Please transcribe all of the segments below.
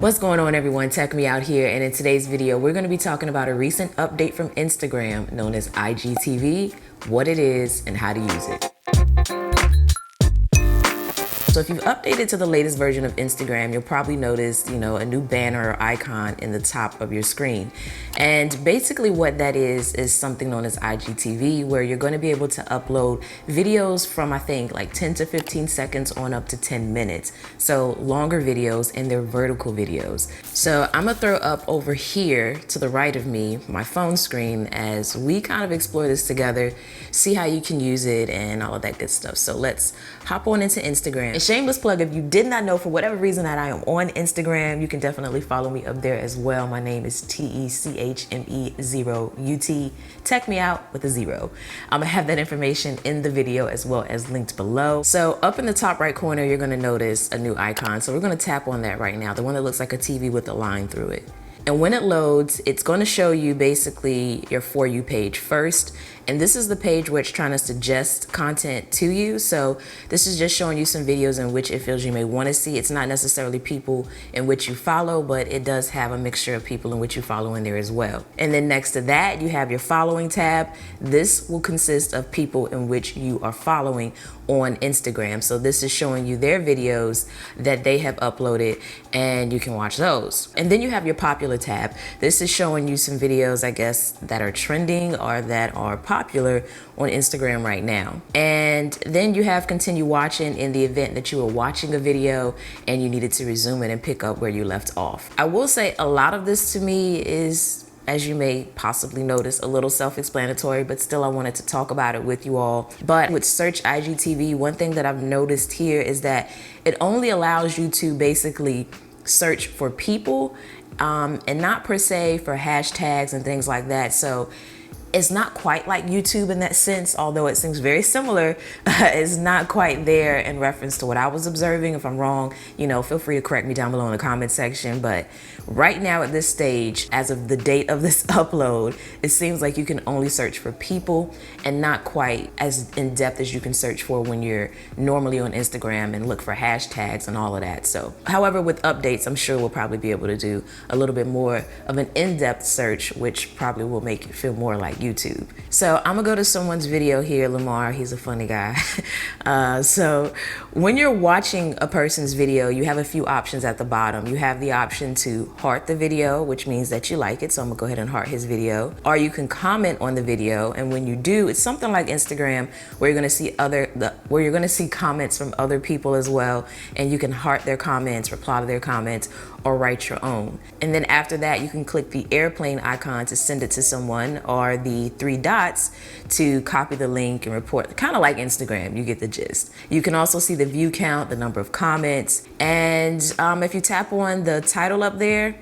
What's going on, everyone? Tech Me Out here, and in today's video we're going to be talking about a recent update from Instagram known as IGTV, what it is and how to use it. So if you've updated to the latest version of Instagram, you'll probably notice, a new banner or icon in the top of your screen. And basically what that is something known as IGTV, where you're going to be able to upload videos from, I think, like 10 to 15 seconds on up to 10 minutes. So longer videos, and they're vertical videos. So I'm gonna throw up over here to the right of me, my phone screen, as we kind of explore this together, see how you can use it and all of that good stuff. So let's hop on into Instagram. And shameless plug, if you did not know for whatever reason that I am on Instagram, you can definitely follow me up there as well. My name is TECHME0UT. Tech Me Out with a 0. I'm gonna have that information in the video as well as linked below. So up in the top right corner, you're gonna notice a new icon. So we're gonna tap on that right now, the one that looks like a TV with a line through it. And when it loads, it's going to show you basically your For You page first. And this is the page where it's trying to suggest content to you. So this is just showing you some videos in which it feels you may want to see. It's not necessarily people in which you follow, but it does have a mixture of people in which you follow in there as well. And then next to that, you have your following tab. This will consist of people in which you are following on Instagram. So this is showing you their videos that they have uploaded, and you can watch those. And then you have your popular tab. This is showing you some videos, I guess, that are trending or that are popular on Instagram right now. And then you have continue watching in the event that you were watching a video and you needed to resume it and pick up where you left off. I will say a lot of this to me is, as you may possibly notice, a little self-explanatory, but still I wanted to talk about it with you all. But with search IGTV, one thing that I've noticed here is that it only allows you to basically search for people and not per se for hashtags and things like that. So it's not quite like YouTube in that sense, although it seems very similar. It's not quite there in reference to what I was observing. If I'm wrong, feel free to correct me down below in the comment section. But right now at this stage, as of the date of this upload, it seems like you can only search for people and not quite as in depth as you can search for when you're normally on Instagram and look for hashtags and all of that. So, however, with updates, I'm sure we'll probably be able to do a little bit more of an in-depth search, which probably will make it feel more like YouTube. So I'm gonna go to someone's video here, Lamar. He's a funny guy. So when you're watching a person's video, you have a few options at the bottom. You have the option to heart the video, which means that you like it. So I'm gonna go ahead and heart his video. Or you can comment on the video, and when you do, it's something like Instagram, where you're gonna see comments from other people as well, and you can heart their comments, reply to their comments, or write your own. And then after that, you can click the airplane icon to send it to someone, or the 3 dots to copy the link and report, kind of like Instagram. You get the gist. You can also see the view count, the number of comments, and if you tap on the title up there,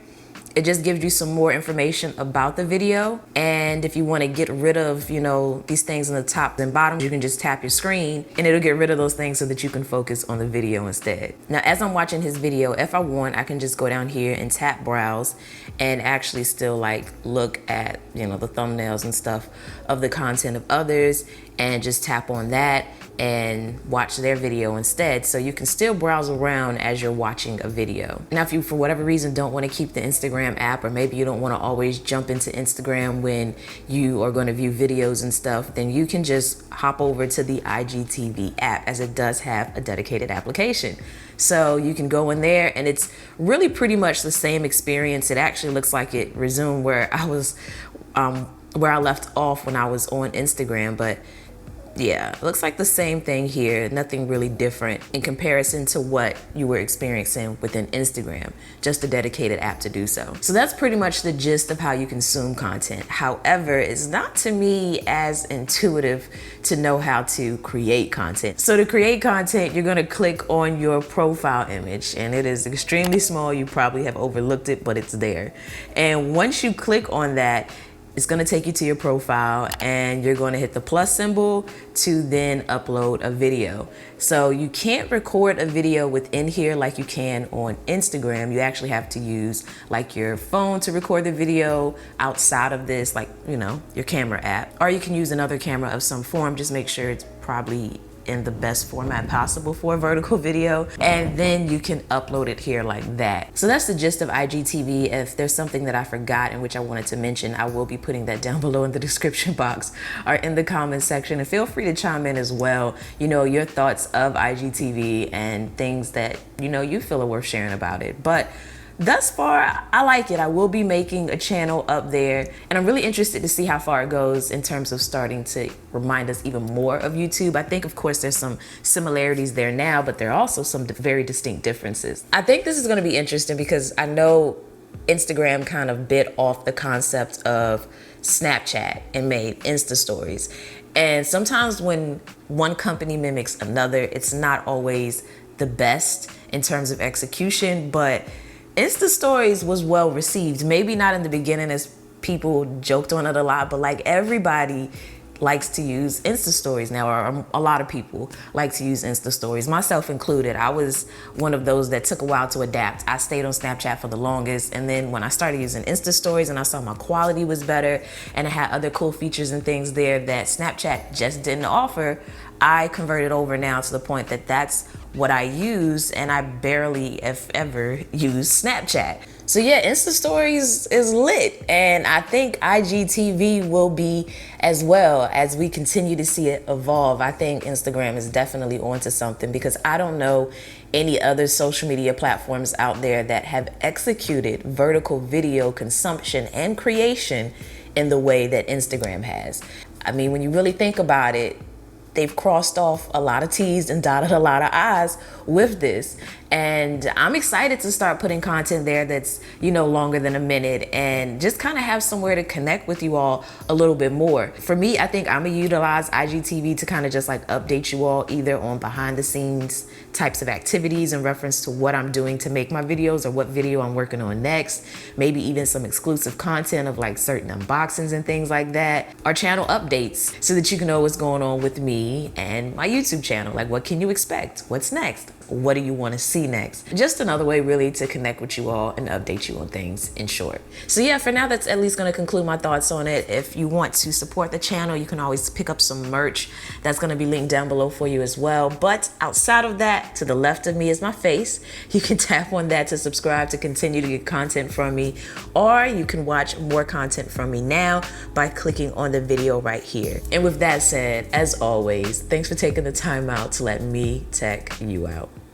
it just gives you some more information about the video. And if you want to get rid of, these things in the top and bottom, you can just tap your screen and it'll get rid of those things so that you can focus on the video instead. Now, as I'm watching his video, if I want, I can just go down here and tap browse and actually still look at, the thumbnails and stuff of the content of others, and just tap on that and watch their video instead. So you can still browse around as you're watching a video. Now, if you, for whatever reason, don't want to keep the Instagram app, or maybe you don't want to always jump into Instagram when you are going to view videos and stuff, then you can just hop over to the IGTV app, as it does have a dedicated application. So you can go in there, and it's really pretty much the same experience. It actually looks like it resumed where I was, where I left off when I was on Instagram, but yeah, it looks like the same thing here. Nothing really different in comparison to what you were experiencing within Instagram, just a dedicated app to do so. So that's pretty much the gist of how you consume content. However, it's not, to me, as intuitive to know how to create content. So to create content, you're gonna click on your profile image, and it is extremely small. You probably have overlooked it, but it's there. And once you click on that, it's gonna take you to your profile, and you're gonna hit the plus symbol to then upload a video. So you can't record a video within here like you can on Instagram. You actually have to use your phone to record the video outside of this, your camera app. Or you can use another camera of some form. Just make sure it's probably in the best format possible for a vertical video, and then you can upload it here like that. So that's the gist of IGTV. If there's something that I forgot in which I wanted to mention, I will be putting that down below in the description box or in the comment section, and feel free to chime in as well, you know, your thoughts of IGTV and things that, you know, you feel are worth sharing about it. But thus far, I like it. I will be making a channel up there, and I'm really interested to see how far it goes in terms of starting to remind us even more of YouTube. I think, of course, there's some similarities there now, but there are also some very distinct differences. I think this is going to be interesting because I know Instagram kind of bit off the concept of Snapchat and made Insta stories. And sometimes when one company mimics another, it's not always the best in terms of execution, but Insta stories was well received. Maybe not in the beginning as people joked on it a lot, but like everybody likes to use Insta stories now, or a lot of people like to use Insta stories, myself included. I was one of those that took a while to adapt. I stayed on Snapchat for the longest, and then when I started using Insta stories and I saw my quality was better and it had other cool features and things there that Snapchat just didn't offer, I converted over now to the point that that's what I use, and I barely, if ever, use Snapchat. So yeah, Insta Stories is lit, and I think IGTV will be as well as we continue to see it evolve. I think Instagram is definitely onto something, because I don't know any other social media platforms out there that have executed vertical video consumption and creation in the way that Instagram has. I mean, when you really think about it, they've crossed off a lot of T's and dotted a lot of I's with this. And I'm excited to start putting content there that's, you know, longer than a minute, and just kind of have somewhere to connect with you all a little bit more. For me, I think I'm gonna utilize IGTV to kind of just like update you all either on behind the scenes types of activities in reference to what I'm doing to make my videos or what video I'm working on next. Maybe even some exclusive content of like certain unboxings and things like that, or channel updates so that you can know what's going on with me and my YouTube channel. Like, what can you expect? What's next? What do you want to see next? Just another way really to connect with you all and update you on things, in short. So yeah, for now, that's at least going to conclude my thoughts on it. If you want to support the channel, you can always pick up some merch. That's going to be linked down below for you as well. But outside of that, to the left of me is my face. You can tap on that to subscribe to continue to get content from me, or you can watch more content from me now by clicking on the video right here. And with that said, as always, thanks for taking the time out to let me tech you out.